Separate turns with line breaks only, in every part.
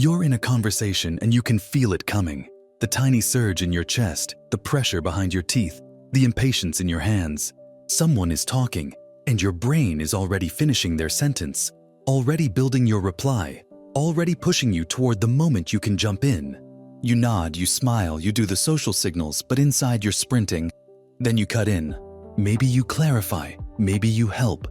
You're in a conversation and you can feel it coming. The tiny surge in your chest, the pressure behind your teeth, the impatience in your hands. Someone is talking, and your brain is already finishing their sentence, already building your reply, already pushing you toward the moment you can jump in. You nod, you smile, you do the social signals, but inside you're sprinting. Then you cut in. Maybe you clarify, maybe you help,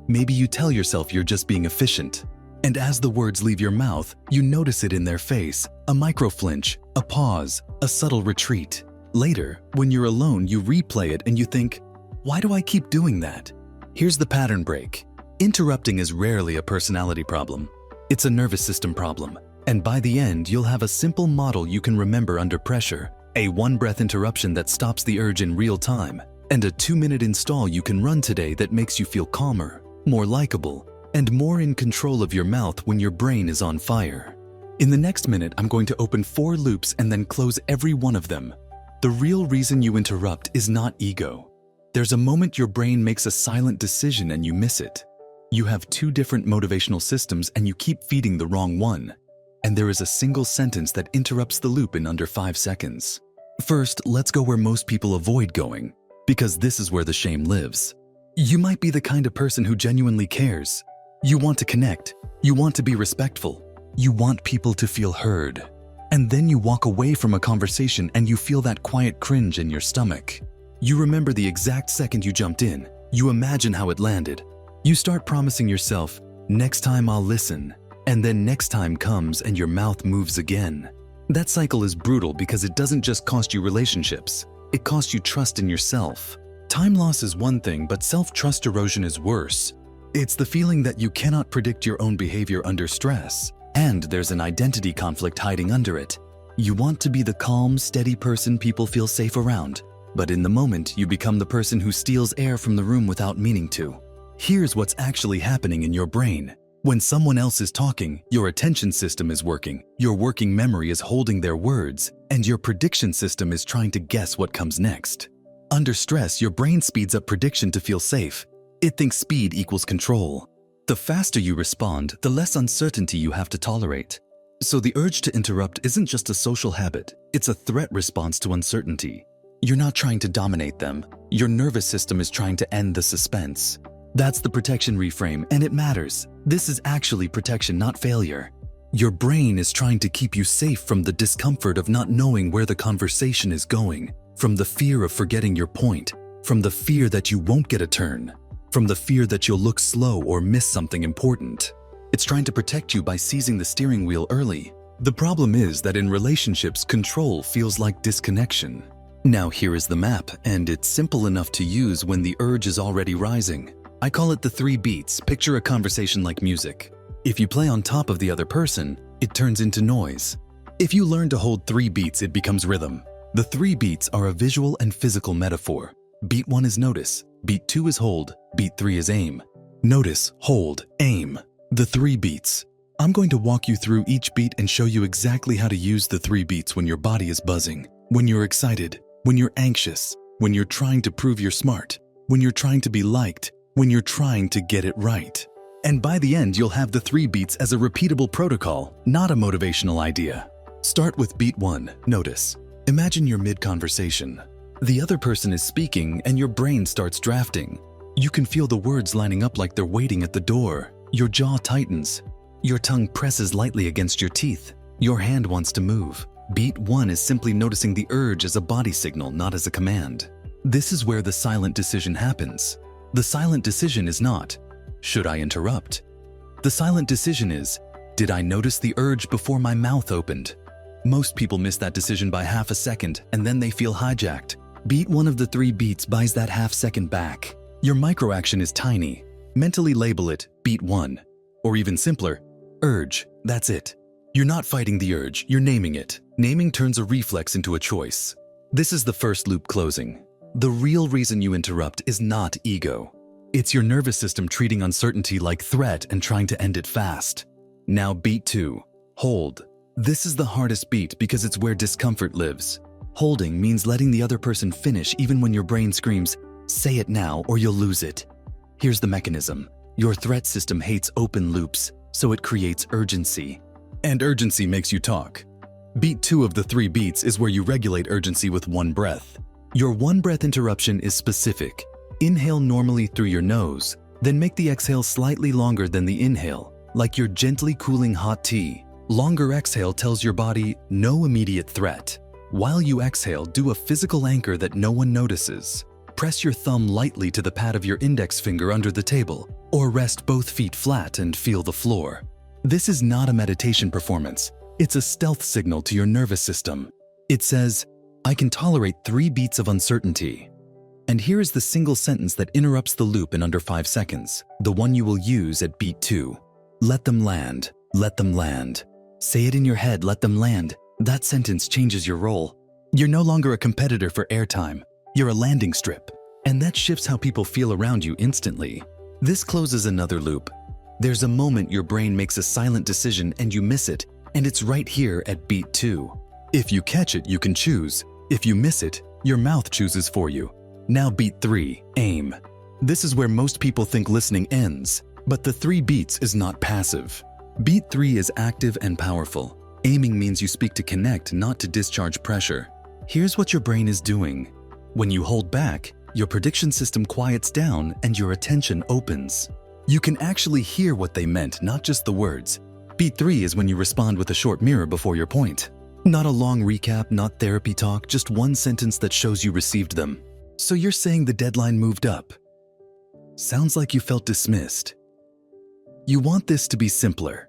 maybe you tell yourself you're just being efficient. And as the words leave your mouth, you notice it in their face, a micro flinch, a pause, a subtle retreat. Later, when you're alone, you replay it and you think, why do I keep doing that? Here's the pattern break. Interrupting is rarely a personality problem. It's a nervous system problem. And by the end, you'll have a simple model you can remember under pressure, a one-breath interruption that stops the urge in real time, and a 2-minute install you can run today that makes you feel calmer, more likable, and more in control of your mouth when your brain is on fire. In the next minute, I'm going to open 4 loops and then close every one of them. The real reason you interrupt is not ego. There's a moment your brain makes a silent decision and you miss it. You have 2 different motivational systems and you keep feeding the wrong one. And there is a single sentence that interrupts the loop in under 5 seconds. First, let's go where most people avoid going, because this is where the shame lives. You might be the kind of person who genuinely cares. You want to connect. You want to be respectful. You want people to feel heard. And then you walk away from a conversation and you feel that quiet cringe in your stomach. You remember the exact second you jumped in. You imagine how it landed. You start promising yourself, next time I'll listen. And then next time comes and your mouth moves again. That cycle is brutal because it doesn't just cost you relationships. It costs you trust in yourself. Time loss is one thing, but self-trust erosion is worse. It's the feeling that you cannot predict your own behavior under stress, and there's an identity conflict hiding under it. You want to be the calm, steady person people feel safe around, but in the moment, you become the person who steals air from the room without meaning to. Here's what's actually happening in your brain. When someone else is talking, your attention system is working, your working memory is holding their words, and your prediction system is trying to guess what comes next. Under stress, your brain speeds up prediction to feel safe. It thinks speed equals control. The faster you respond, the less uncertainty you have to tolerate. So the urge to interrupt isn't just a social habit, it's a threat response to uncertainty. You're not trying to dominate them. Your nervous system is trying to end the suspense. That's the protection reframe, and it matters. This is actually protection, not failure. Your brain is trying to keep you safe from the discomfort of not knowing where the conversation is going, from the fear of forgetting your point, from the fear that you won't get a turn, from the fear that you'll look slow or miss something important. It's trying to protect you by seizing the steering wheel early. The problem is that in relationships, control feels like disconnection. Now here is the map, and it's simple enough to use when the urge is already rising. I call it the 3 beats. Picture a conversation like music. If you play on top of the other person, it turns into noise. If you learn to hold 3 beats, it becomes rhythm. The 3 beats are a visual and physical metaphor. Beat 1 is notice, beat 2 is hold, beat 3 is aim. Notice, hold, aim. The 3 beats. I'm going to walk you through each beat and show you exactly how to use the 3 beats when your body is buzzing, when you're excited, when you're anxious, when you're trying to prove you're smart, when you're trying to be liked, when you're trying to get it right. And by the end, you'll have the 3 beats as a repeatable protocol, not a motivational idea. Start with beat 1, notice. Imagine you're mid-conversation. The other person is speaking and your brain starts drafting. You can feel the words lining up like they're waiting at the door. Your jaw tightens. Your tongue presses lightly against your teeth. Your hand wants to move. Beat 1 is simply noticing the urge as a body signal, not as a command. This is where the silent decision happens. The silent decision is not, should I interrupt? The silent decision is, did I notice the urge before my mouth opened? Most people miss that decision by half a second and then they feel hijacked. Beat 1 of the 3 beats buys that half second back. Your microaction is tiny. Mentally label it beat 1. Or even simpler, urge, that's it. You're not fighting the urge, you're naming it. Naming turns a reflex into a choice. This is the first loop closing. The real reason you interrupt is not ego. It's your nervous system treating uncertainty like threat and trying to end it fast. Now beat 2, hold. This is the hardest beat because it's where discomfort lives. Holding means letting the other person finish even when your brain screams, say it now or you'll lose it. Here's the mechanism. Your threat system hates open loops, so it creates urgency. and urgency makes you talk. Beat 2 of the 3 beats is where you regulate urgency with 1 breath. Your 1 breath interruption is specific. Inhale normally through your nose, then make the exhale slightly longer than the inhale, like you're gently cooling hot tea. Longer exhale tells your body, no immediate threat. While you exhale, do a physical anchor that no one notices. Press your thumb lightly to the pad of your index finger under the table, or rest both feet flat and feel the floor. This is not a meditation performance. It's a stealth signal to your nervous system. It says, I can tolerate 3 beats of uncertainty. And here is the single sentence that interrupts the loop in under 5 seconds, the one you will use at beat 2. Let them land. Let them land. Say it in your head, let them land. That sentence changes your role. You're no longer a competitor for airtime. You're a landing strip. And that shifts how people feel around you instantly. This closes another loop. There's a moment your brain makes a silent decision and you miss it, and it's right here at beat 2. If you catch it, you can choose. If you miss it, your mouth chooses for you. Now beat 3, aim. This is where most people think listening ends, but the 3 beats is not passive. Beat 3 is active and powerful. Aiming means you speak to connect, not to discharge pressure. Here's what your brain is doing. When you hold back, your prediction system quiets down and your attention opens. You can actually hear what they meant, not just the words. Beat 3 is when you respond with a short mirror before your point. Not a long recap, not therapy talk, just 1 sentence that shows you received them. So you're saying the deadline moved up. Sounds like you felt dismissed. You want this to be simpler.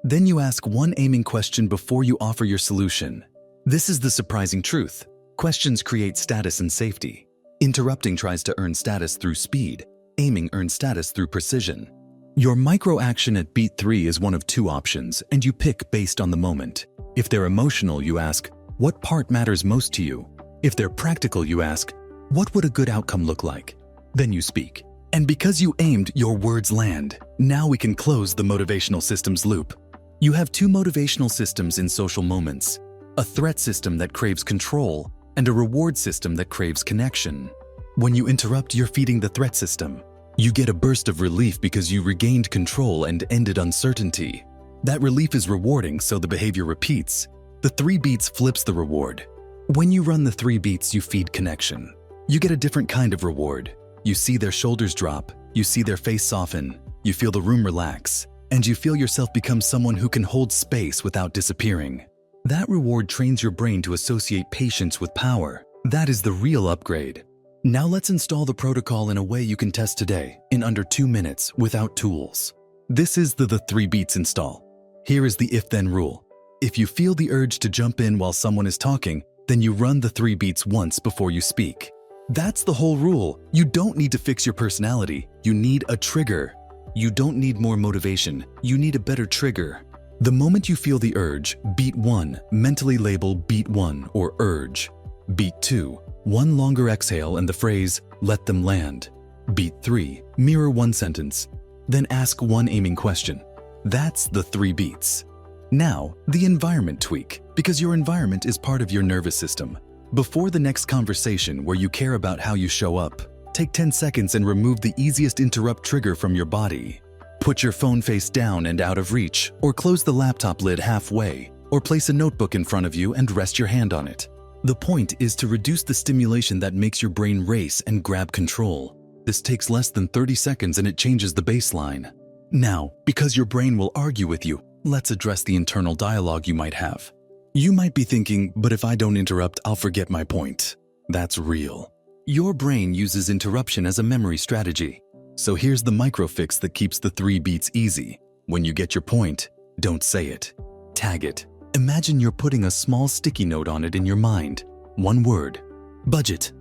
Then you ask 1 aiming question before you offer your solution. This is the surprising truth. Questions create status and safety. Interrupting tries to earn status through speed. Aiming earns status through precision. Your micro-action at beat 3 is one of 2 options, and you pick based on the moment. If they're emotional, you ask, what part matters most to you? If they're practical, you ask, what would a good outcome look like? Then you speak. And because you aimed, your words land. Now we can close the motivational systems loop. You have 2 motivational systems in social moments. A threat system that craves control, and a reward system that craves connection. When you interrupt, you're feeding the threat system. You get a burst of relief because you regained control and ended uncertainty. That relief is rewarding, so the behavior repeats. The 3 beats flips the reward. When you run the 3 beats, you feed connection. You get a different kind of reward. You see their shoulders drop, you see their face soften, you feel the room relax, and you feel yourself become someone who can hold space without disappearing. That reward trains your brain to associate patience with power. That is the real upgrade. Now let's install the protocol in a way you can test today, in under 2 minutes, without tools. This is the 3 beats install. Here is the if-then rule. If you feel the urge to jump in while someone is talking, then you run the 3 beats once before you speak. That's the whole rule. You don't need to fix your personality. You need a trigger. You don't need more motivation. You need a better trigger. The moment you feel the urge, beat 1, mentally label beat 1 or urge. Beat 2, 1 longer exhale and the phrase, let them land. Beat 3, mirror 1 sentence. Then ask 1 aiming question. That's the 3 beats. Now, the environment tweak, because your environment is part of your nervous system. Before the next conversation where you care about how you show up, take 10 seconds and remove the easiest interrupt trigger from your body. Put your phone face down and out of reach, or close the laptop lid halfway, or place a notebook in front of you and rest your hand on it. The point is to reduce the stimulation that makes your brain race and grab control. This takes less than 30 seconds and it changes the baseline. Now, because your brain will argue with you, let's address the internal dialogue you might have. You might be thinking, but if I don't interrupt, I'll forget my point. That's real. Your brain uses interruption as a memory strategy. So here's the micro fix that keeps the 3 beats easy. When you get your point, don't say it. Tag it. Imagine you're putting a small sticky note on it in your mind. 1 word. Budget.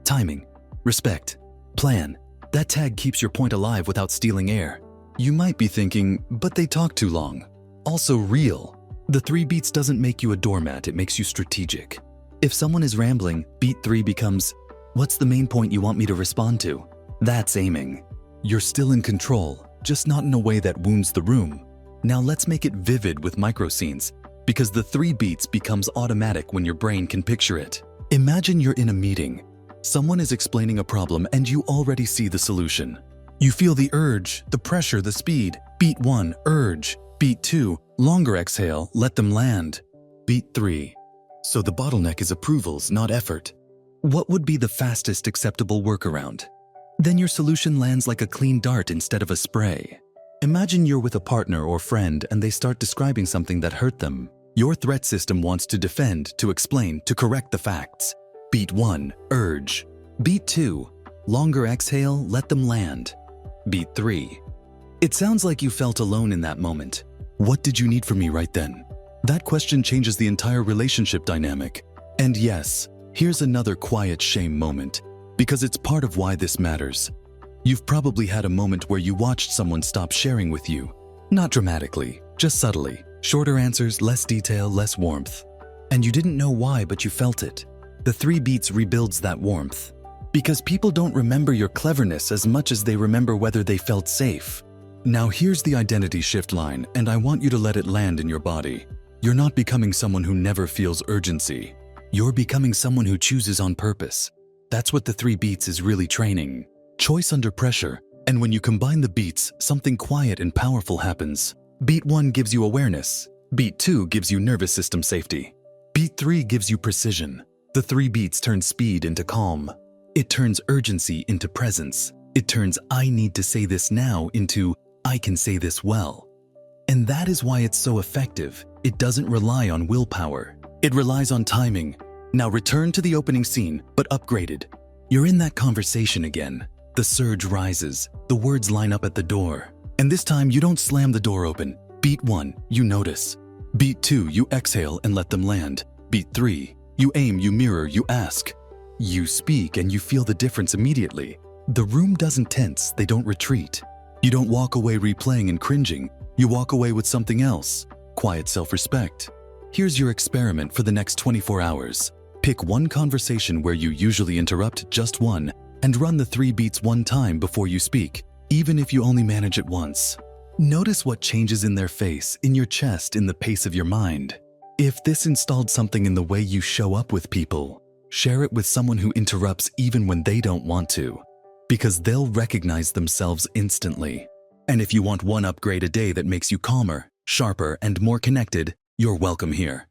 Timing. Respect. Plan. That tag keeps your point alive without stealing air. You might be thinking, but they talk too long. Also real. The 3 beats doesn't make you a doormat, it makes you strategic. If someone is rambling, beat 3 becomes, what's the main point you want me to respond to? That's aiming. You're still in control, just not in a way that wounds the room. Now let's make it vivid with micro scenes, because the 3 beats becomes automatic when your brain can picture it. Imagine you're in a meeting. Someone is explaining a problem and you already see the solution. You feel the urge, the pressure, the speed. Beat 1, urge. Beat 2, longer exhale, let them land. Beat 3. So the bottleneck is approvals, not effort. What would be the fastest acceptable workaround? Then your solution lands like a clean dart instead of a spray. Imagine you're with a partner or friend and they start describing something that hurt them. Your threat system wants to defend, to explain, to correct the facts. Beat 1, urge. Beat 2, longer exhale, let them land. Beat 3. It sounds like you felt alone in that moment. What did you need from me right then? That question changes the entire relationship dynamic. And yes, here's another quiet shame moment, because it's part of why this matters. You've probably had a moment where you watched someone stop sharing with you. Not dramatically, just subtly. Shorter answers, less detail, less warmth. And you didn't know why, but you felt it. The 3 beats rebuilds that warmth. Because people don't remember your cleverness as much as they remember whether they felt safe. Now here's the identity shift line, and I want you to let it land in your body. You're not becoming someone who never feels urgency. You're becoming someone who chooses on purpose. That's what the 3 beats is really training. Choice under pressure, and when you combine the beats, something quiet and powerful happens. Beat 1 gives you awareness. Beat 2 gives you nervous system safety. Beat 3 gives you precision. The 3 beats turn speed into calm. It turns urgency into presence. It turns I need to say this now into I can say this well. And that is why it's so effective. It doesn't rely on willpower. It relies on timing. Now return to the opening scene, but upgraded. You're in that conversation again. The surge rises. The words line up at the door. And this time you don't slam the door open. Beat 1, you notice. Beat 2, you exhale and let them land. Beat 3, you aim, you mirror, you ask. You speak and you feel the difference immediately. The room doesn't tense, they don't retreat. You don't walk away replaying and cringing. You walk away with something else. Quiet self-respect. Here's your experiment for the next 24 hours. Pick one conversation where you usually interrupt, just one, and run the 3 beats one time before you speak, even if you only manage it once. Notice what changes in their face, in your chest, in the pace of your mind. If this installed something in the way you show up with people, share it with someone who interrupts even when they don't want to, because they'll recognize themselves instantly. And if you want one upgrade a day that makes you calmer, sharper, and more connected, you're welcome here.